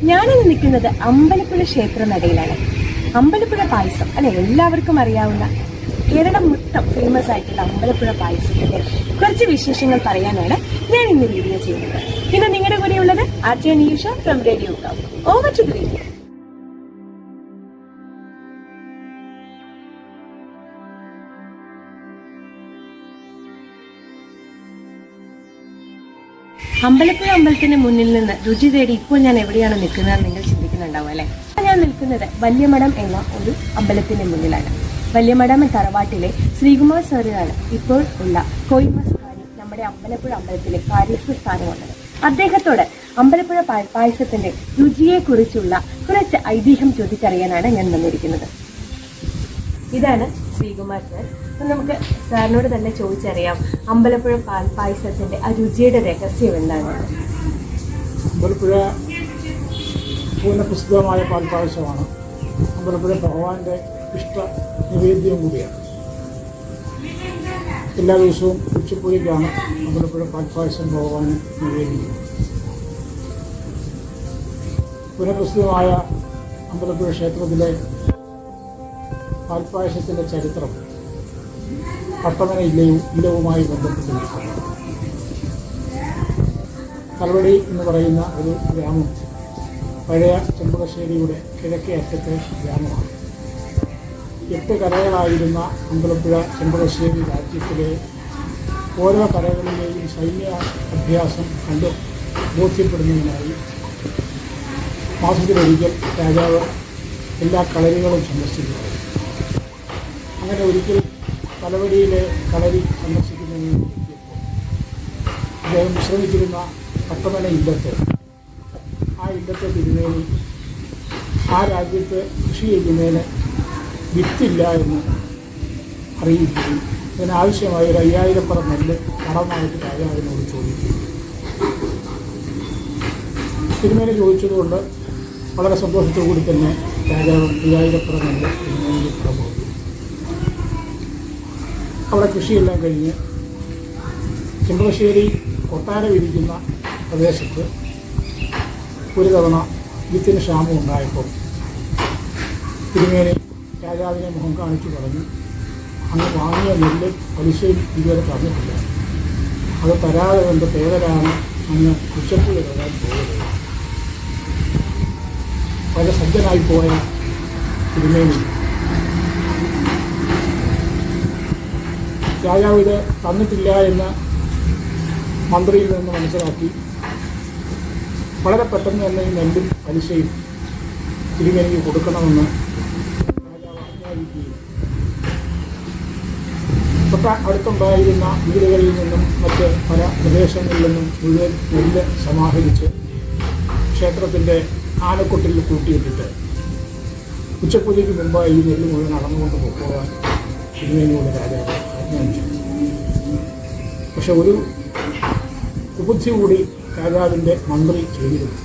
ഞാനിന്ന് നിൽക്കുന്നത് അമ്പലപ്പുഴ ക്ഷേത്ര നടയിലാണ്. അമ്പലപ്പുഴ പായസം അല്ലെ, എല്ലാവർക്കും അറിയാവുന്ന കേരളം മൊത്തം ഫേമസ് ആയിട്ടുള്ള അമ്പലപ്പുഴ പായസത്തിന്റെ കുറച്ച് വിശേഷങ്ങൾ പറയാനാണ് ഞാൻ ഇന്ന് വീഡിയോ ചെയ്യുന്നത്. ഇന്ന് നിങ്ങളുടെ കൂടെ ഉള്ളത് RJ Niyusha from radio club. Over to the video. Ambalappuzha അമ്പലത്തിന് മുന്നിൽ നിന്ന് രുചി തേടി ഇപ്പോൾ ഞാൻ എവിടെയാണ് നിൽക്കുന്നത് നിങ്ങൾ ചിന്തിക്കുന്നുണ്ടാവും അല്ലെ. ഞാൻ നിൽക്കുന്നത് വല്യമഠം എന്ന ഒരു അമ്പലത്തിന്റെ മുന്നിലാണ്. വല്യമഠം തറവാട്ടിലെ ശ്രീകുമാർ സാറിനാണ് ഇപ്പോൾ ഉള്ള കോയിമസ്കാരി നമ്മുടെ അമ്പലപ്പുഴ അമ്പലത്തിലെ കാര്യസ്ഥ സ്ഥാനമുള്ളത്. അദ്ദേഹത്തോട് അമ്പലപ്പുഴ പായസത്തിന്റെ രുചിയെ കുറിച്ചുള്ള കുറച്ച് ഐതിഹ്യം ചോദിച്ചറിയാനാണ് ഞാൻ വന്നിരിക്കുന്നത്. ഇതാണ് ശ്രീകുമാർ സാർ. അപ്പം നമുക്ക് സാറിനോട് തന്നെ ചോദിച്ചറിയാം, അമ്പലപ്പുഴ പായസത്തിന്റെ ആ രുചിയുടെ രഹസ്യം എന്താണ്? അമ്പലപ്പുഴ പ്രസിദ്ധമായ പാൽപ്പായസമാണ്. അമ്പലപ്പുഴ ഭഗവാന്റെ ഇഷ്ട നിവേദ്യം കൂടിയാണ്. എല്ലാ ദിവസവും ഉച്ചപ്പൂജയ്ക്കാണ് അമ്പലപ്പുഴ പാൽപ്പായസം ഭഗവാന് നിവേദിക്കുന്നത്. പുനഃപ്രസിദ്ധമായ അമ്പലപ്പുഴ ക്ഷേത്രത്തിലെ പാൽപ്പായസത്തിൻ്റെ ചരിത്രം പട്ടമന ഇല്ലവുമായി ബന്ധപ്പെട്ടിരിക്കുന്നു. കൽവടി എന്ന് പറയുന്ന ഒരു ഗ്രാമം പഴയ ചെമ്പകശ്ശേരിയുടെ കിഴക്കേ അറ്റത്തെ ഗ്രാമമാണ്. 8 കരകളായിരുന്ന അമ്പലപ്പുഴ ചെമ്പകശ്ശേരി രാജ്യത്തിലെ ഓരോ കരകളിലെയും സൈന്യ അഭ്യാസം കണ്ട് ബോധ്യപ്പെടുന്നതിനായി മാസത്തിലൊരിക്കൽ രാജാവ് എല്ലാ കളരികളും സന്ദർശിക്കുകയായിരുന്നു. അങ്ങനെ ഒരിക്കൽ കലവടിയിലെ കളരി സന്ദർശിക്കുന്നതിന് എത്തിയപ്പോൾ അദ്ദേഹം വിശ്രമിച്ചിരുന്ന പട്ടമന ഇല്ലത്തെ തിരുമേനി ആ രാജ്യത്ത് കൃഷി ചെയ്യുന്നതിന് വിത്തില്ല എന്ന് അറിയിക്കുകയും അതിനാവശ്യമായ ഒരു 5000 പറ നെല്ല് കടമായിട്ട് രാജാവിനോട് ചോദിച്ചു. തിരുമേനി ചോദിച്ചതുകൊണ്ട് വളരെ സന്തോഷത്തോടുകൂടി തന്നെ രാജാവ് 5000 പറ നെല്ല് തിരുമേനിക്ക് കടം കൊടുത്തു. അവിടെ കൃഷിയെല്ലാം കഴിഞ്ഞ് ചെമ്പകശ്ശേരി കൊട്ടാരം ഇരിക്കുന്ന പ്രദേശത്ത് ഒരു തവണ വിത്തിന് ക്ഷാമം ഉണ്ടായപ്പോൾ തിരുമേനി രാജാവിനെ മുഖം കാണിച്ചു പറഞ്ഞു, അന്ന് വാങ്ങിയ നെല്ല് പലിശയും ഇതുവരെ തന്നിട്ടില്ല. അത് തരാതെ കൊണ്ട് പേരലാണ് അന്ന് ഉച്ചപ്പുഴ തരാൻ പോയത്. വളരെ സജ്ജനായി പോയ തിരുമേനി രാജാവ് ഇത് തന്നിട്ടില്ല എന്ന് മന്ത്രിയിൽ നിന്ന് മനസ്സിലാക്കി വളരെ പെട്ടെന്ന് തന്നെ ഈ നെല്ലും പലിശയും തിരുമേനിക്ക് കൊടുക്കണമെന്ന് രാജാവ് ആജ്ഞാപിക്കുകയും അടുത്തുണ്ടായിരുന്ന വീടുകളിൽ നിന്നും മറ്റ് പല പ്രദേശങ്ങളിൽ നിന്നും മുഴുവൻ നെല്ല് സമാഹരിച്ച് ക്ഷേത്രത്തിൻ്റെ ആനക്കൊട്ടിൽ കൂട്ടിയിട്ടിട്ട് ഉച്ചപ്പൂജയ്ക്ക് മുമ്പായി ഈ നെല്ല് മുഴുവൻ നടന്നുകൊണ്ട് പോകാൻ തിരുമേനിയോട് രാജാവ് ആജ്ഞാപിച്ചു. പക്ഷെ ഒരു കുബുദ്ധി കൂടി രാജാവിൻ്റെ മന്ത്രി ചെയ്തിരുന്നു.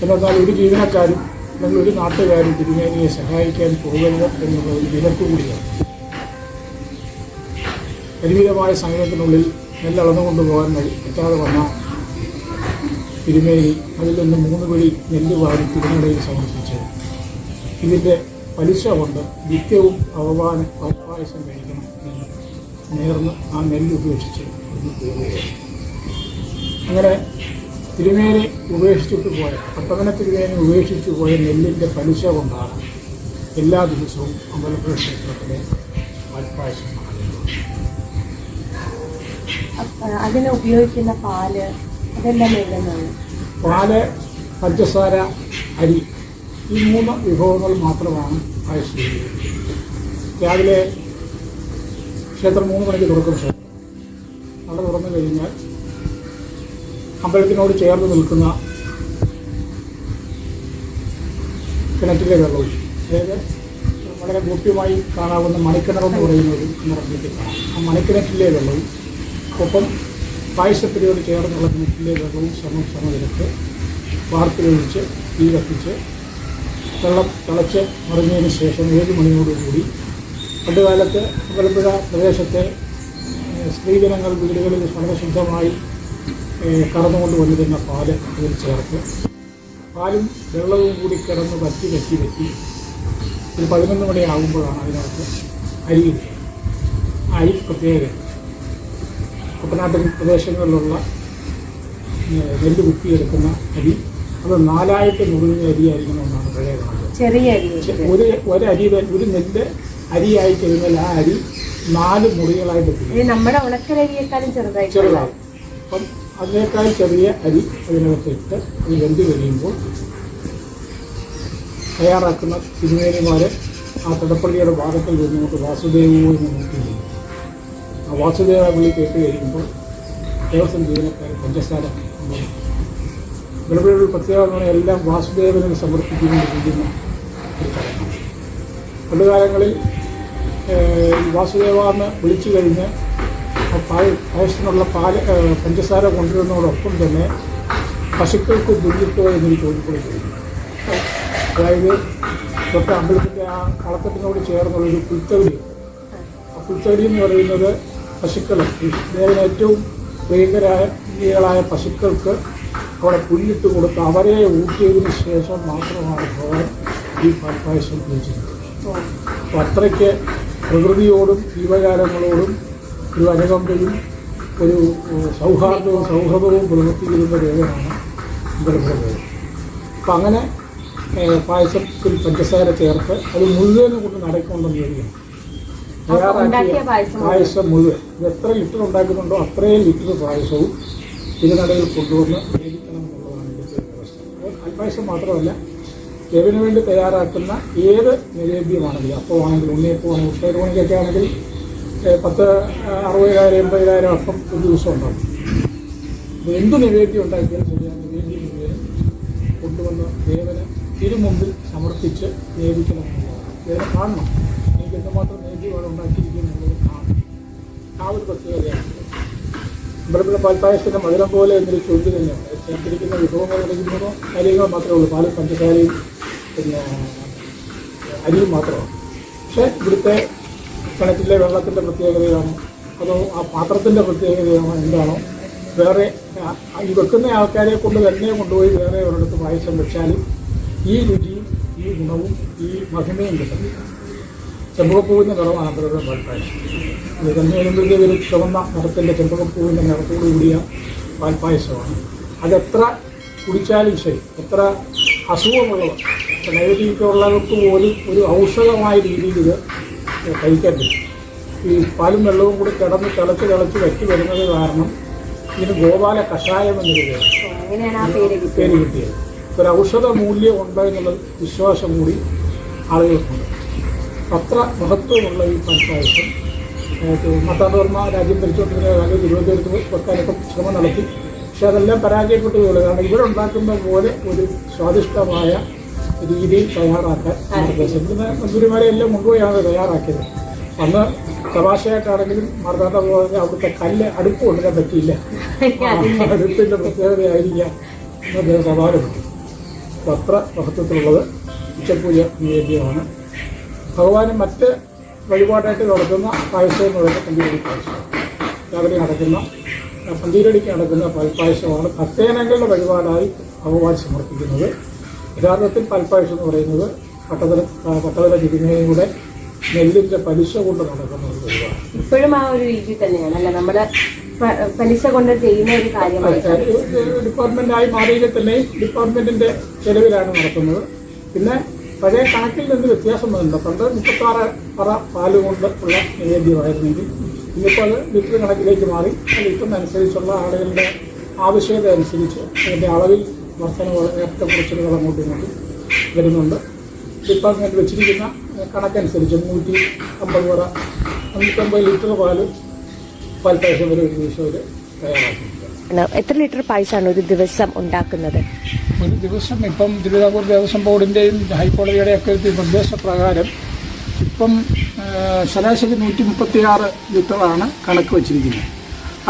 എന്നാൽ ഒരു ജീവനക്കാരും അല്ലെങ്കിൽ ഒരു നാട്ടുകാരും തിരുമേനിയെ സഹായിക്കാൻ പോകരുത് എന്നുള്ള ഒരു വിലക്ക് കൂടിയാണ്. പരിമിതമായ സമയത്തിനുള്ളിൽ നെല്ലളന്നു കൊണ്ടുപോകാൻ പറ്റാതെ വന്ന തിരുമേനി അതിൽ നിന്ന് 3 പിടി നെല്ല് വാരി തിരുനടയിൽ സമർപ്പിച്ച് ഇതിൻ്റെ പലിശ കൊണ്ട് നിത്യവും പാൽപ്പായസം കഴിക്കണം എന്ന് നേർന്ന് ആ നെല്ല് ഉപേക്ഷിച്ച് പോവുകയാണ്. അങ്ങനെ തിരുമേനി ഉപേക്ഷിച്ചിട്ട് പോയ പട്ടമന തിരുമേനി ഉപേക്ഷിച്ചു പോയ നെല്ലിൻ്റെ പലിശ കൊണ്ടാണ് എല്ലാ ദിവസവും അമ്പലപ്പുഴ ക്ഷേത്രത്തിലെ പാൽപ്പായസം നടക്കുന്നത്. അതിന് ഉപയോഗിക്കുന്ന പാല് അതെല്ലാം എഴുതുന്നതാണ്. പാല്, പഞ്ചസാര, അരി, ഈ 3 വിഭവങ്ങൾ മാത്രമാണ് പായസം. രാവിലെ ക്ഷേത്രം 3 മണിക്ക് തുറക്കുന്ന ക്ഷേത്രം അവിടെ തുറന്നു കഴിഞ്ഞാൽ അമ്പലത്തിനോട് ചേർന്ന് നിൽക്കുന്ന കിണറ്റിലെ വെള്ളവും, അതായത് വളരെ ഗോപ്യമായി കാണാവുന്ന മണിക്കിണറെന്ന് പറയുന്ന ഒരു കിണറ്റിലേക്ക് കാണാം. ആ മണിക്കിണറ്റിലെ വെള്ളവും ഒപ്പം പായസത്തിനോട് ചേർന്നുള്ള കിണറ്റിലെ വെള്ളവും സമനിരക്ക് വാർപ്പിലൊഴിച്ച് തീ കത്തിച്ച് വെള്ളം തിളച്ച് മറിഞ്ഞതിന് ശേഷം 7 മണിയോടുകൂടി പണ്ടുകാലത്ത് അമ്പലപ്പുഴ പ്രദേശത്തെ സ്ത്രീജനങ്ങൾ വീടുകളിൽ വളരെ ശുദ്ധമായി കറന്നുകൊണ്ട് വന്നിരുന്ന പാല് അതിൽ ചേർത്ത് പാലും വെള്ളവും കൂടി കിടന്ന് വറ്റി ഒരു 11 മണി ആകുമ്പോഴാണ് അതിനകത്ത് അരി ഇടുക. അരി പ്രത്യേകത കുട്ടനാട്ടിൻ പ്രദേശങ്ങളിലുള്ള നെല്ല് കുത്തിയെടുക്കുന്ന അരി അത് 4ആയിട്ട് മുറിഞ്ഞ അരിയായിരിക്കണമെന്നാണ് പഴയ കണക്ക്. ചെറിയ അരി ഒരു അരി ഒരു നെല്ല് അരിയായി കഴിഞ്ഞാൽ ആ അരി 4 മുറികളായിട്ട് നമ്മുടെ ഉണക്കലരിയേക്കാളും ചെറുതാകും. അപ്പം അതിനേക്കാൾ ചെറിയ അരി അതിനകത്തിട്ട് അത് വെന്ത് കഴിയുമ്പോൾ തയ്യാറാക്കുന്ന തിരുമേനിമാർ ആ തിടപ്പള്ളിയുടെ ഭാഗത്തിൽ നിന്നുകൊണ്ട് വാസുദേവോ എന്ന് നോക്കി ആ വാസുദേവ വിളി കേട്ട് കഴിയുമ്പോൾ ദേവസ്വം ജീവനക്കാർ പഞ്ചസാര വിളവിലുള്ള പ്രത്യേകത എല്ലാം വാസുദേവന് സമർപ്പിച്ചുകൊണ്ടിരിക്കുന്ന ഒരു ചടങ്ങാണ്. പണ്ടുകാലങ്ങളിൽ വാസുദേവാന്ന് വിളിച്ചു കഴിഞ്ഞ് പായസത്തിനുള്ള പഞ്ചസാര കൊണ്ടുവരുന്നതോടൊപ്പം തന്നെ പശുക്കൾക്ക് ദുരിതോ എന്നൊരു ചോദിക്കുകയും ചെയ്തു. അതായത് തൊട്ട് അമ്പലത്തിൻ്റെ ആ കളക്കെട്ടിനോട് ചേർന്നുള്ളൊരു പുൽത്തവടി. ആ പുൽത്തവടി എന്ന് പറയുന്നത് പശുക്കൾ ദേവന് ഏറ്റവും പ്രിയങ്കരായ പശുക്കൾക്ക് അവിടെ പുല്ലിട്ട് കൊടുത്ത് അവരെ ഊട്ടിയതിന് ശേഷം മാത്രമാണ് ഭഗവാൻ ഈ പാൽപ്പായസം ഉപയോഗിച്ചിരുന്നത്. അപ്പോൾ അത്രയ്ക്ക് പ്രകൃതിയോടും ജീവജാലങ്ങളോടും ഒരു അനുകമ്പയും ഒരു സൗഹൃദവും പുലർത്തിയിരുന്ന ദേവനാണ് അമ്പലപ്പുഴ. അപ്പം അങ്ങനെ പായസത്തിൽ പഞ്ചസാര ചേർത്ത് അത് മുഴുവനും കൊണ്ട് നടക്കൊണ്ടെന്ന് ചോദിക്കണം. തയ്യാറാക്കിയ പായസം മുഴുവൻ ഇത് എത്ര ലിറ്റർ ഉണ്ടാക്കുന്നുണ്ടോ അത്രയും ലിറ്റർ പായസവും തിരുനടയിൽ കൊണ്ടുവന്ന് മേടിക്കണം എന്നുള്ളതാണ് ഇതിൻ്റെ വ്യവസ്ഥ. അപ്പോൾ പാൽപ്പായസം മാത്രമല്ല ദേവന് വേണ്ടി തയ്യാറാക്കുന്ന ഏത് നൈവേദ്യമാണെങ്കിലും അപ്പമാണെങ്കിലും ഉണ്ണിയപ്പമാണെങ്കിലും ഉട്ടേരുമണിക്കൊക്കെ ആണെങ്കിൽ 10, 60,000, 80,000 അപ്പം ഒരു ദിവസം ഉണ്ടാകും. അപ്പോൾ എന്ത് നൈവേദ്യം ഉണ്ടാക്കിയാലും ശരിയാണ് നൈവേദ്യം മുഴുവൻ കൊണ്ടുവന്ന് ദേവന് തിരുമുമ്പിൽ സമർപ്പിച്ച് നേദിക്കണം എന്നുള്ളതാണ്. ദേവനെ കാണണം, എനിക്ക് എന്തുമാത്രം നൈവേദ്യമാണ് ഉണ്ടാക്കിയിരിക്കുന്നത് കാണണം. ആ ഒരു പ്രത്യേകതയാണ്. അമ്പലപ്പുഴ പാൽപ്പായസത്തിൻ്റെ മധുരം പോലെ എന്നൊരു ചോദ്യം തന്നെയാണ്. ചേർത്തിരിക്കുന്ന വിഭവങ്ങൾ എടുക്കുന്നതോ കാര്യങ്ങൾ മാത്രമേ ഉള്ളൂ. പാലും പഞ്ചസാരയും പിന്നെ അരിയും മാത്രമാണ്. പക്ഷേ ഇവിടുത്തെ കിണറ്റിലെ വെള്ളത്തിൻ്റെ പ്രത്യേകതയാണോ അതോ ആ പാത്രത്തിൻ്റെ പ്രത്യേകതയാണോ എന്താണോ വേറെ ഈ വെക്കുന്ന ആൾക്കാരെ കൊണ്ട് തന്നെ കൊണ്ടുപോയി വേറെ ഒരിടത്ത് പായസം വെച്ചാലും ഈ രുചിയും ഈ ഗുണവും ഈ മഹിമയും കിട്ടും. ചെമ്പകപ്പൂവിൻ്റെ നിറമാണ് അമ്പലപ്പുഴ പാൽപ്പായസം. ഇത് തന്നെ വരുമ്പോഴത്തേക്ക് ഒരു ചുവന്ന നിറത്തിൻ്റെ ചെമ്പകപ്പൂവിൻ്റെ നിറത്തോടു കൂടിയ പാൽപ്പായസമാണ്. അതെത്ര കുടിച്ചാലും ശരി, എത്ര അസുഖമുള്ളവർ നൈവേദ്യമുള്ളവർക്ക് പോലും ഒരു ഔഷധമായ രീതിയിൽ ഇത് കഴിക്കാൻ പറ്റും. ഈ പാലും വെള്ളവും കൂടി കിടന്ന് തിളച്ച് വറ്റി വരുന്നത് കാരണം ഇതിന് ഗോപാല കഷായം എന്നൊരു പേര് കിട്ടിയത്. ഒരു ഔഷധ മൂല്യം ഉണ്ട് എന്നുള്ള വിശ്വാസം കൂടി ആളുകൾക്കുണ്ട്. അത്ര മഹത്വമുള്ള ഈ പാൽപ്പായസം മത്താന്തവർമ്മ രാജ്യം ഭരിച്ചുകൊണ്ടിരുന്ന കാലത്ത് തിരുവനന്തപുരത്ത് വെക്കാനൊക്കെ ശ്രമം നടത്തി. പക്ഷെ അതെല്ലാം പരാജയപ്പെട്ടു പോലും. കാരണം ഇവിടെ ഉണ്ടാക്കുന്ന പോലെ ഒരു സ്വാദിഷ്ടമായ രീതിയിൽ തയ്യാറാക്കാൻ നിർദ്ദേശിക്കുന്ന മന്ത്രിമാരെ എല്ലാം കൊണ്ടുപോയാണ് തയ്യാറാക്കിയത്. അന്ന് തമാശയായിട്ടാണെങ്കിലും മാർത്താണ്ഡ അവിടുത്തെ അടുപ്പ് കൊണ്ടുവരാൻ പറ്റിയില്ല. അടുപ്പിൻ്റെ പ്രത്യേകതയായിരിക്കാം എന്ന് സവാലപ്പെട്ടു. അപ്പോൾ അത്ര മഹത്വത്തിലുള്ളത് ഉച്ചപൂജ നൈവേദ്യമാണ്. ഭഗവാന് മറ്റ് വഴിപാടായിട്ട് നടത്തുന്ന പായസം എന്ന് പറയുന്നത് പന്തീരടി പായസം. രാവിലെ പന്തീരടിക്ക് നടക്കുന്ന പാൽപ്പായസമാണ് ഭക്തജനങ്ങളുടെ വഴിപാടായി ഭഗവാൻ സമർപ്പിക്കുന്നത്. യഥാർത്ഥത്തിൽ പാൽപ്പായസം എന്ന് പറയുന്നത് പട്ടതല തിരുമേനിയുടെ നെല്ലിൻ്റെ പലിശ കൊണ്ട് നടക്കുന്ന ഒരു പരിപാടി. ഇപ്പോഴും ആ ഒരു രീതി തന്നെയാണ് അല്ല നമ്മുടെ പലിശ കൊണ്ട് ചെയ്യുന്ന ഒരു കാര്യമാണ്. ഡിപ്പാർട്ട്മെന്റായി മാറിയെങ്കിൽ തന്നെ ഡിപ്പാർട്ട്മെന്റിന്റെ ചെലവിലാണ് നടത്തുന്നത്. പിന്നെ പഴയ കണക്കിൽ നിന്ന് വ്യത്യാസം വരുന്നുണ്ട്. പണ്ട് 36 പറ പാല് കൊണ്ട് ഉള്ള നൈവേദ്യമായിരുന്നെങ്കിൽ ഇന്നിപ്പോൾ അത് ലിറ്റർ കണക്കിലേക്ക് മാറി. ആ ലിറ്ററിനനുസരിച്ചുള്ള ആളുകളുടെ ആവശ്യകത അനുസരിച്ച് അതിൻ്റെ അളവിൽ വർധനവ് ഏറ്റക്കുറച്ചിലുകൾ അങ്ങോട്ടും ഇങ്ങോട്ടും വരുന്നുണ്ട്. ഡിപ്പാർട്ട്മെൻറ്റ് വെച്ചിരിക്കുന്ന കണക്കനുസരിച്ച് 150 പറ 150 ലിറ്റർ പാൽപ്പായസം വരെ ഒരു ദിവസം അവർ തയ്യാറാക്കുന്നുണ്ട്. എത്ര ലിറ്റർ പായസമാണ് ഒരു ദിവസം ഉണ്ടാക്കുന്നത്? ഒരു ദിവസം ഇപ്പം തിരുവിതാംകൂർ ദേവസ്വം ബോർഡിൻ്റെയും ഹൈക്കോടതിയുടെയൊക്കെ നിർദ്ദേശപ്രകാരം ഇപ്പം ശരാശരി 136 ലിറ്ററാണ് കണക്ക് വച്ചിരിക്കുന്നത്.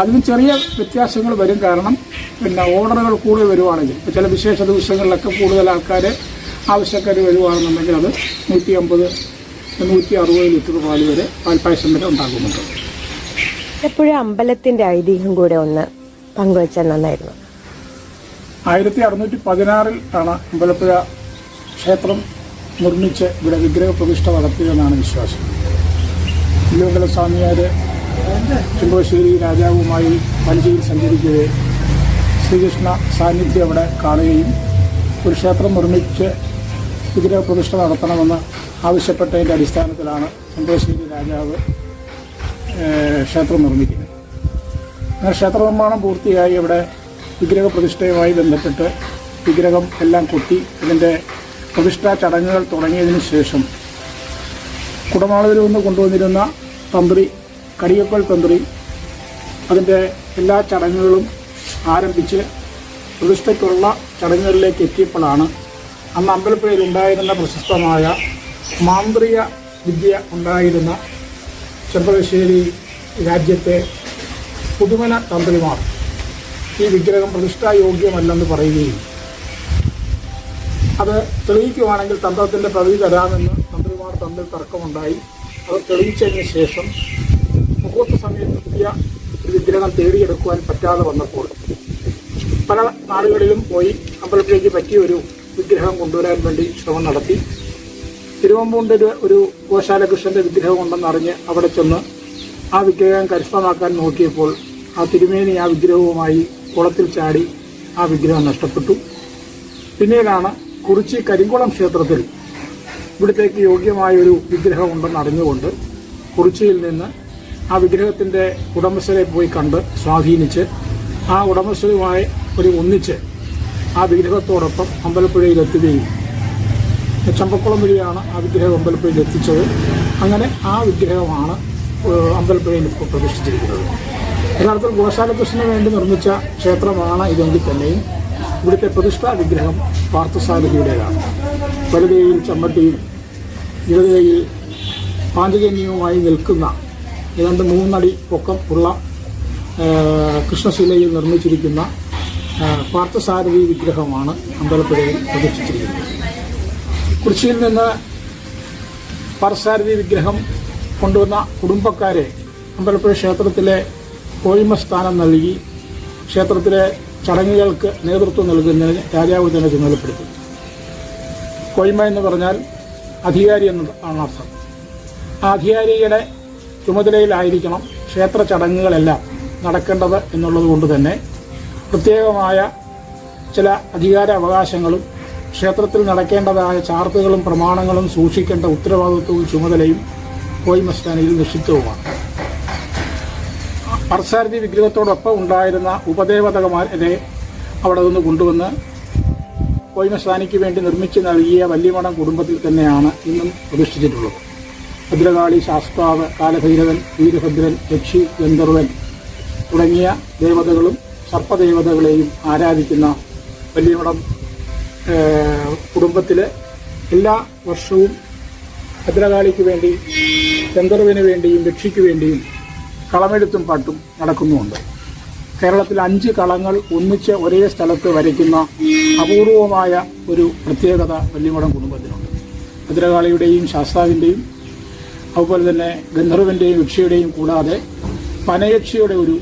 അതിന് ചെറിയ വ്യത്യാസങ്ങൾ വരും. കാരണം പിന്നെ ഓർഡറുകൾ കൂടുതൽ വരുവാണെങ്കിൽ ഇപ്പോൾ ചില വിശേഷ ദിവസങ്ങളിലൊക്കെ കൂടുതൽ ആൾക്കാർ ആവശ്യക്കാർ വരുവാണെന്നുണ്ടെങ്കിൽ അത് 150, 160 ലിറ്റർ പാൽ വരെ പാൽപ്പായസം വരെ ഉണ്ടാക്കുന്നുണ്ട്. എപ്പോഴും അമ്പലത്തിൻ്റെ ഐതിഹ്യം കൂടെ ഒന്ന് പങ്കുവച്ചാൽ നന്നായിരുന്നു. 1616 ആണ് അമ്പലപ്പുഴ ക്ഷേത്രം നിർമ്മിച്ച് ഇവിടെ വിഗ്രഹ പ്രതിഷ്ഠ നടത്തിയതെന്നാണ് വിശ്വാസം. തിരുവങ്കല സ്വാമിയാർ ചെമ്പകശ്ശേരി രാജാവുമായി വഞ്ചിയിൽ സഞ്ചരിക്കവേ ശ്രീകൃഷ്ണ സാന്നിധ്യം അവിടെ കാണുകയും ഒരു ക്ഷേത്രം നിർമ്മിച്ച് വിഗ്രഹ പ്രതിഷ്ഠ നടത്തണമെന്ന് ആവശ്യപ്പെട്ടതിൻ്റെ അടിസ്ഥാനത്തിലാണ് ചെമ്പകശ്ശേരി രാജാവ് ക്ഷേത്രം നിർമ്മിക്കുന്നത്. അങ്ങനെ ക്ഷേത്ര നിർമ്മാണം പൂർത്തിയായി അവിടെ വിഗ്രഹ പ്രതിഷ്ഠയുമായി ബന്ധപ്പെട്ട് വിഗ്രഹം എല്ലാം കൊത്തി ഇതിൻ്റെ പ്രതിഷ്ഠാ ചടങ്ങുകൾ തുടങ്ങിയതിന് ശേഷം കുടമാളൂരിൽ നിന്ന് കൊണ്ടുവന്നിരുന്ന തന്ത്രി കടിയപ്പൽ തന്ത്രി അതിൻ്റെ എല്ലാ ചടങ്ങുകളും ആരംഭിച്ച് പ്രതിഷ്ഠയ്ക്കുള്ള ചടങ്ങുകളിലേക്ക് എത്തിയപ്പോഴാണ് അന്ന് അമ്പലപ്പുഴയിൽ ഉണ്ടായിരുന്ന പ്രശസ്തമായ മാന്ത്രിക വിദ്യ ഉണ്ടായിരുന്ന ചെമ്പകശ്ശേരി രാജ്യത്തെ പുതുമന തന്ത്രിമാർ ഈ വിഗ്രഹം പ്രതിഷ്ഠായോഗ്യമല്ലെന്ന് പറയുകയും അത് തെളിയിക്കുവാണെങ്കിൽ തന്ത്രത്തിൻ്റെ പ്രതി തരാമെന്ന് തന്ത്രിമാർ തമ്മിൽ തർക്കമുണ്ടായി. അത് തെളിയിച്ചതിന് ശേഷം മുഹൂർത്ത സമയത്ത് പുതിയ ഒരു വിഗ്രഹം തേടിയെടുക്കുവാൻ പറ്റാതെ വന്നപ്പോൾ പല നാടുകളിലും പോയി അമ്പലത്തിലേക്ക് പറ്റിയ ഒരു വിഗ്രഹം കൊണ്ടുവരാൻ വേണ്ടി ശ്രമം നടത്തി. തിരുവമ്പൂണ്ടിൽ ഒരു ഗോശാലകൃഷ്ണൻ്റെ വിഗ്രഹം ഉണ്ടെന്നറിഞ്ഞ് അവിടെ ചെന്ന് ആ വിഗ്രഹം കരസ്ഥമാക്കാൻ നോക്കിയപ്പോൾ ആ തിരുമേനി ആ വിഗ്രഹവുമായി കുളത്തിൽ ചാടി ആ വിഗ്രഹം നഷ്ടപ്പെട്ടു. പിന്നീടാണ് കുറിച്ചി കരിങ്കുളം ക്ഷേത്രത്തിൽ ഇവിടത്തേക്ക് യോഗ്യമായൊരു വിഗ്രഹം ഉണ്ടെന്ന് അറിഞ്ഞുകൊണ്ട് കുറിച്ചിയിൽ നിന്ന് ആ വിഗ്രഹത്തിൻ്റെ ഉടമസ്ഥരെ പോയി കണ്ട് സ്വാധീനിച്ച് ആ ഉടമസ്ഥരുമായി ഒന്നിച്ച് ആ വിഗ്രഹത്തോടൊപ്പം അമ്പലപ്പുഴയിലെത്തുകയും ചമ്പക്കുളം വഴിയാണ് ആ വിഗ്രഹം അമ്പലപ്പുഴയിൽ എത്തിച്ചത്. അങ്ങനെ ആ വിഗ്രഹമാണ് അമ്പലപ്പുഴയിൽ ഇപ്പോൾ പ്രതിഷ്ഠിച്ചിരിക്കുന്നത്. യഥാർത്ഥത്തിൽ ഗോശാലകൃഷ്ണന് വേണ്ടി നിർമ്മിച്ച ക്ഷേത്രമാണ് ഇതെങ്കിൽ തന്നെയും ഇവിടുത്തെ പ്രതിഷ്ഠാ വിഗ്രഹം പാർത്ഥസാരഥിയുടേതാണ്. വലതുകൈയിൽ ചമ്മട്ടിയും ഇടതുകൈയിൽ പാഞ്ചജന്യവുമായി നിൽക്കുന്ന ഏതാണ്ട് 3 അടി പൊക്കം ഉള്ള കൃഷ്ണശിലയിൽ നിർമ്മിച്ചിരിക്കുന്ന പാർത്ഥസാരഥി വിഗ്രഹമാണ് അമ്പലപ്പുഴയിൽ പ്രതിഷ്ഠിച്ചിരിക്കുന്നത്. കുറിച്ചിയിൽ നിന്ന് പാർത്ഥസാരഥി വിഗ്രഹം കൊണ്ടുവന്ന കുടുംബക്കാരെ അമ്പലപ്പുഴ ക്ഷേത്രത്തിലെ കോഴിമ സ്ഥാനം നൽകി ക്ഷേത്രത്തിലെ ചടങ്ങുകൾക്ക് നേതൃത്വം നൽകുന്നതിന് രാജാവ് തന്നെ ചുമതലപ്പെടുത്തി. കോഴിമ എന്ന് പറഞ്ഞാൽ അധികാരി എന്നാണ് അർത്ഥം. ആ അധികാരിയുടെ ചുമതലയിലായിരിക്കണം ക്ഷേത്ര ചടങ്ങുകളെല്ലാം നടക്കേണ്ടത് എന്നുള്ളത് കൊണ്ട് തന്നെ പ്രത്യേകമായ ചില അധികാര അവകാശങ്ങളും ക്ഷേത്രത്തിൽ നടക്കേണ്ടതായ ചാർത്തുകളും പ്രമാണങ്ങളും സൂക്ഷിക്കേണ്ട ഉത്തരവാദിത്വവും ചുമതലയും കോഴിമസ്ഥാനിയിൽ നിക്ഷിപ്തവുമാണ്. പാർത്ഥസാരഥി വിഗ്രഹത്തോടൊപ്പം ഉണ്ടായിരുന്ന ഉപദേവതകമാരെ അവിടെ നിന്ന് കൊണ്ടുവന്ന് കോഴിമസ്ഥാനിക്ക് വേണ്ടി നിർമ്മിച്ച് നൽകിയ വല്യമഠം കുടുംബത്തിൽ തന്നെയാണ് ഇന്നും പ്രതിഷ്ഠിച്ചിട്ടുള്ളത്. ഭദ്രകാളി, ശാസ്താവ്, കാലഭൈരവൻ, വീരഭദ്രൻ, യക്ഷി, ഗന്ധർവൻ തുടങ്ങിയ ദേവതകളും സർപ്പദേവതകളെയും ആരാധിക്കുന്ന വല്യമഠം കുടുംബത്തിൽ എല്ലാ വർഷവും ഭദ്രകാളിക്ക് വേണ്ടി, ഗന്ധർവന് വേണ്ടിയും യക്ഷിക്ക് വേണ്ടിയും കളമെഴുത്തും പാട്ടും നടക്കുന്നുമുണ്ട്. കേരളത്തിൽ 5 കളങ്ങൾ ഒന്നിച്ച് ഒരേ സ്ഥലത്ത് വരയ്ക്കുന്ന അപൂർവമായ ഒരു പ്രത്യേകത വല്യമഠം കുടുംബത്തിനുണ്ട്. ഭദ്രകാളിയുടെയും ശാസ്താവിൻ്റെയും അതുപോലെ തന്നെ ഗന്ധർവൻ്റെയും യക്ഷിയുടെയും കൂടാതെ പനയക്ഷിയുടെ ഒരു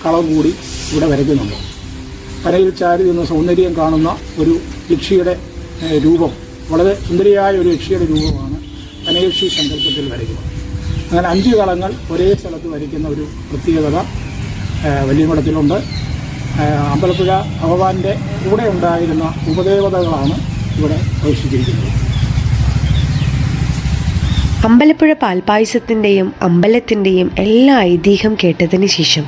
കളം കൂടി ഇവിടെ വരയ്ക്കുന്നുണ്ട്. പനയിൽ ചാരി നിന്ന് സൗന്ദര്യം കാണുന്ന ഒരു യക്ഷിയുടെ രൂപം, വളരെ സുന്ദരിയായ ഒരു യക്ഷിയുടെ രൂപമാണ് പനയക്ഷി സങ്കല്പത്തിൽ വരയ്ക്കുന്നത്. അങ്ങനെ 5 കളങ്ങൾ ഒരേ സ്ഥലത്ത് വരയ്ക്കുന്ന ഒരു പ്രത്യേകത വല്യമഠത്തിലുണ്ട്. അമ്പലപ്പുഴ ഭഗവാന്റെ കൂടെ ഉണ്ടായിരുന്ന ഉപദേവതകളാണ് ഇവിടെ പ്രവേശിച്ചിരിക്കുന്നത്. അമ്പലപ്പുഴ പാൽപ്പായസത്തിൻ്റെയും അമ്പലത്തിൻ്റെയും എല്ലാ ഐതിഹ്യം കേട്ടതിന് ശേഷം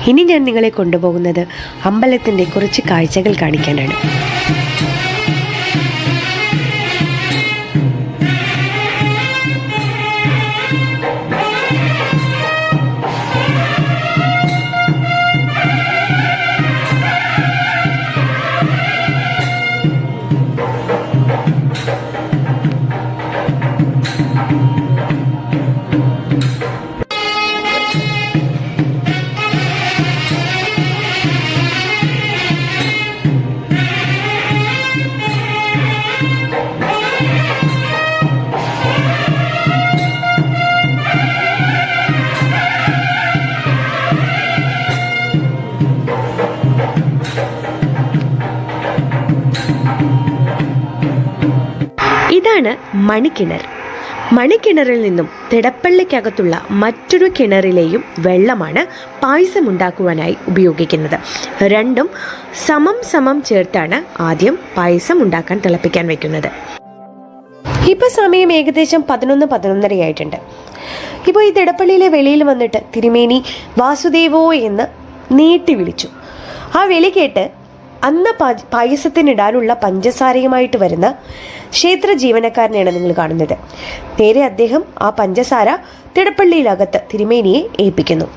ഇനി ഞാൻ നിങ്ങളെ കൊണ്ടുപോകുന്നത് അമ്പലത്തിൻ്റെ കുറച്ച് കാഴ്ചകൾ കാണിക്കാനാണ്. ഇതാണ് മണിക്കിണർ. മണിക്കിണറിൽ നിന്നും തിടപ്പള്ളിക്കകത്തുള്ള മറ്റൊരു കിണറിലെയും വെള്ളമാണ് പായസം ഉണ്ടാക്കുവാനായി ഉപയോഗിക്കുന്നത്. രണ്ടും സമം ചേർത്താണ് ആദ്യം പായസം ഉണ്ടാക്കാൻ തിളപ്പിക്കാൻ വെക്കുന്നത്. ഇപ്പോൾ സമയം ഏകദേശം 11:30 ആയിട്ടുണ്ട്. ഇപ്പോൾ ഈ തിടപ്പള്ളിയിലെ വെളിയിൽ വന്നിട്ട് തിരുമേനി വാസുദേവോ എന്ന് നീട്ടി വിളിച്ചു. ആ വിളി കേട്ട് അന്ന് പായസത്തിനിടാനുള്ള പഞ്ചസാരയുമായിട്ട് വരുന്ന ക്ഷേത്ര ജീവനക്കാരനെയാണ് നിങ്ങൾ കാണുന്നത്. നേരെ അദ്ദേഹം ആ പഞ്ചസാര തിടപ്പള്ളിയിലകത്ത് തിരുമേനിയെ ഏൽപ്പിക്കുന്നു.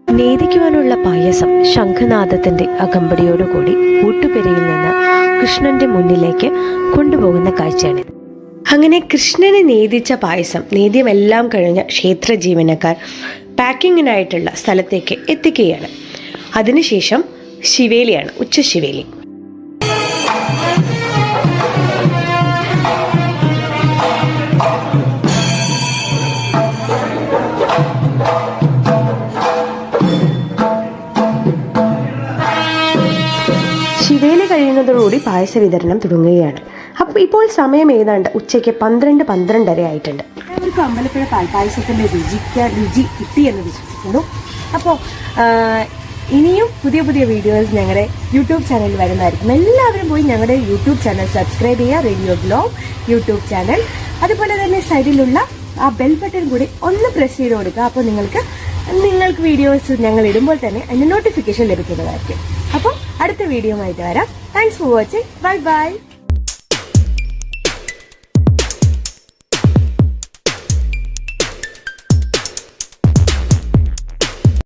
നേദിക്കുവാനുള്ള പായസം ശംഖനാദത്തിന്റെ അകമ്പടിയോടുകൂടി ഊട്ടുപെരയിൽ നിന്ന് കൃഷ്ണന്റെ മുന്നിലേക്ക് കൊണ്ടുപോകുന്ന കാഴ്ചയാണിത്. അങ്ങനെ കൃഷ്ണനെ നേദിച്ച പായസം നേദ്യമെല്ലാം കഴിഞ്ഞ ക്ഷേത്ര ജീവനക്കാർ പാക്കിങ്ങിനായിട്ടുള്ള സ്ഥലത്തേക്ക് എത്തിക്കുകയാണ്. അതിനുശേഷം ശിവേലിയാണ്, ഉച്ചശിവേലി. ശിവേലി കഴിയുന്നതോടുകൂടി പായസ വിതരണം തുടങ്ങുകയാണ്. അപ്പോൾ ഇപ്പോൾ സമയം ഏതാണ്ട് ഉച്ചയ്ക്ക് 12:30 ആയിട്ടുണ്ട്. എല്ലാവർക്കും അമ്പലപ്പുഴ പാൽപ്പായസത്തിൻ്റെ രുചി കിട്ടി എന്ന് വിശ്വസിക്കുന്നു. അപ്പോൾ ഇനിയും പുതിയ വീഡിയോസ് ഞങ്ങളുടെ യൂട്യൂബ് ചാനലിൽ വരുന്നതായിരിക്കും. എല്ലാവരും പോയി ഞങ്ങളുടെ യൂട്യൂബ് ചാനൽ സബ്സ്ക്രൈബ് ചെയ്യുക, റേഡിയോ ഗ്ലോബ് യൂട്യൂബ് ചാനൽ. അതുപോലെ തന്നെ സൈഡിലുള്ള ആ ബെൽ ബട്ടൺ കൂടി ഒന്ന് പ്രസ് ചെയ്ത് കൊടുക്കുക. അപ്പോൾ നിങ്ങൾക്ക് വീഡിയോസ് ഞങ്ങൾ ഇടുമ്പോൾ തന്നെ അതിന് നോട്ടിഫിക്കേഷൻ ലഭിക്കുന്നതായിരിക്കും. അപ്പോൾ അടുത്ത വീഡിയോ ആയിട്ട് വരാം. Thanks for watching. ബൈ.